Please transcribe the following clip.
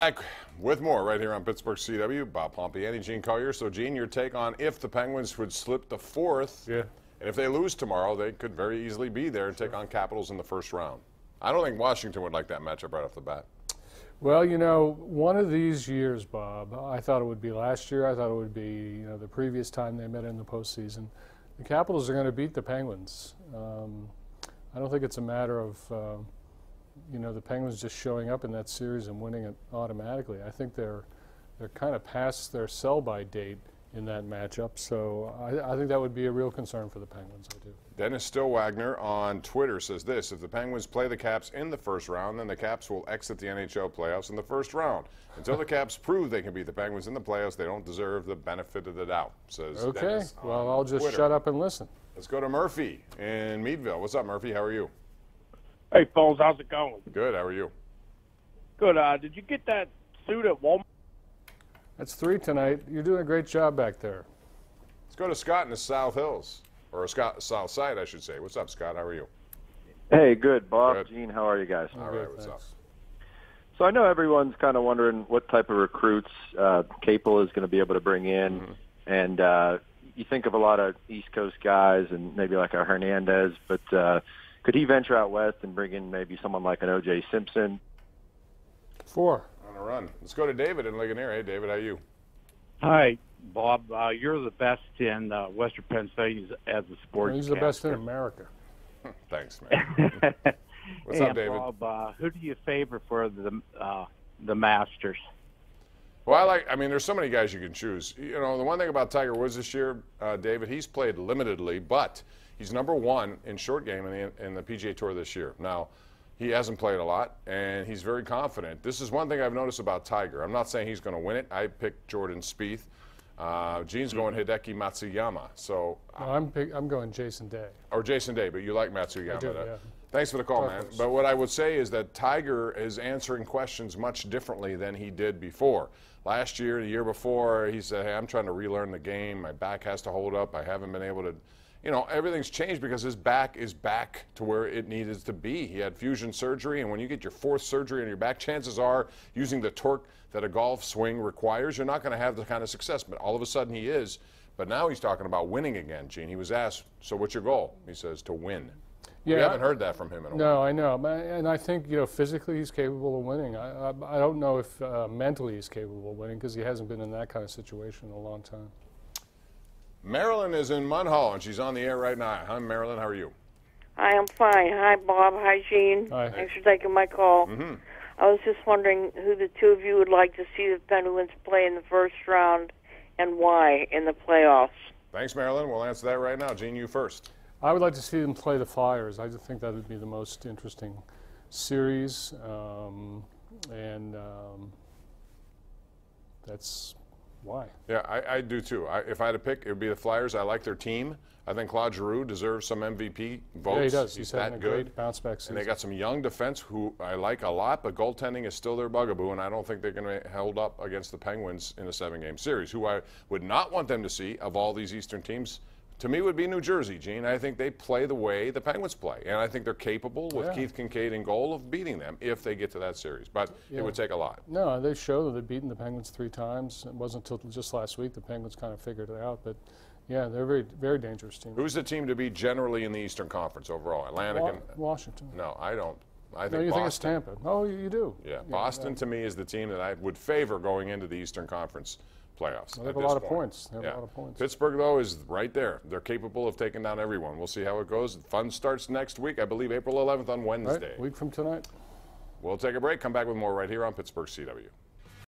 Back with more right here on Pittsburgh CW. Bob Pompiani, Gene Collier. So, Gene, your take on if the Penguins would slip to fourth, and if they lose tomorrow, they could very easily be there and take on Capitals in the first round. I don't think Washington would like that matchup right off the bat. Well, you know, one of these years, Bob, I thought it would be last year. I thought it would be, the previous time they met in the postseason. The Capitals are going to beat the Penguins. I don't think it's a matter of, the Penguins just showing up in that series and winning it automatically. I think they're kind of past their sell-by date in that matchup. So I think that would be a real concern for the Penguins. I do. Dennis Stillwagner on Twitter says this: if the Penguins play the Caps in the first round, then the Caps will exit the NHL playoffs in the first round. Until the Caps prove they can beat the Penguins in the playoffs, they don't deserve the benefit of the doubt, says Okay. Dennis. Well, I'll just Twitter. shut up and listen. Let's go to Murphy in Meadville. What's up, Murphy? How are you? Hey, fellas, how's it going? Good. How are you? Good. Did you get that suit at Walmart? That's 3 tonight. You're doing a great job back there. Let's go to Scott in the South Hills, or South Side, I should say. What's up, Scott? How are you? Hey, good. Bob, Good. Gene, how are you guys? All right. What's up? So I know everyone's kind of wondering what type of recruits Capel is going to be able to bring in. Mm-hmm. And you think of a lot of East Coast guys and maybe like a Hernandez, but could he venture out west and bring in maybe someone like an O.J. Simpson? 4. On a run. Let's go to David in Ligonier. Hey, David, how are you? Hi, Bob. You're the best in Western Pennsylvania as a sports. He's the best in America. Thanks, man. What's up, David? Bob, who do you favor for the Masters? Well, there's so many guys you can choose. The one thing about Tiger Woods this year, David, he's played limitedly, but he's #1 in short game in the PGA Tour this year. Now, he hasn't played a lot, and he's very confident. This is one thing I've noticed about Tiger. I'm not saying he's going to win it. I picked Jordan Spieth. Gene's going Hideki Matsuyama. So No, I'm going Jason Day. Or Jason Day, but you like Matsuyama. I do, yeah. Thanks for the call, man. Preference. But what I would say is that Tiger is answering questions much differently than he did before. Last year, the year before, he said, hey, I'm trying to relearn the game. My back has to hold up. I haven't been able to, everything's changed because his back is back to where it needed to be. He had fusion surgery, and when you get your 4th surgery on your back, chances are using the torque that a golf swing requires, you're not going to have the kind of success. But all of a sudden he is. But now he's talking about winning again, Gene. He was asked, so what's your goal? He says, to win. Yeah, we haven't heard that from him in a while. No, I know. And I think, physically he's capable of winning. I don't know if mentally he's capable of winning because he hasn't been in that kind of situation in a long time. Marilyn is in Munhall, and she's on the air right now. Hi, Marilyn. How are you? Hi, I'm fine. Hi, Bob. Hi, Gene. Hi. Thanks for taking my call. Mm-hmm. I was just wondering who the two of you would like to see the Penguins play in the first round and why in the playoffs. Thanks, Marilyn. We'll answer that right now. Gene, you first. I would like to see them play the Flyers. I just think that would be the most interesting series. That's why. Yeah, I do too. If I had to pick, it would be the Flyers. I like their team. I think Claude Giroux deserves some MVP votes. Yeah, he does. He's having that a good. great bounce-back season. And they got some young defense who I like a lot, but goaltending is still their bugaboo, and I don't think they're going to hold up against the Penguins in a 7-game series. Who I would not want them to see of all these Eastern teams, to me, would be New Jersey, Gene. I think they play the way the Penguins play, and I think they're capable with Keith Kincaid in goal of beating them if they get to that series. But it would take a lot. No, they show that they've beaten the Penguins 3 times. It wasn't until just last week the Penguins kind of figured it out. But yeah, they're a very, very dangerous team. Who's the team to beat generally in the Eastern Conference overall? Atlantic and Washington. No, I don't. I think No, you Boston. think it's Tampa? Oh, you do. Yeah, Boston to me is the team that I would favor going into the Eastern Conference playoffs. Well, they have at a lot this of point. points. They have a lot of points. Pittsburgh, though, is right there. They're capable of taking down everyone. We'll see how it goes. Fun starts next week, I believe April 11th on Wednesday. Right, week from tonight. We'll take a break, come back with more right here on Pittsburgh CW.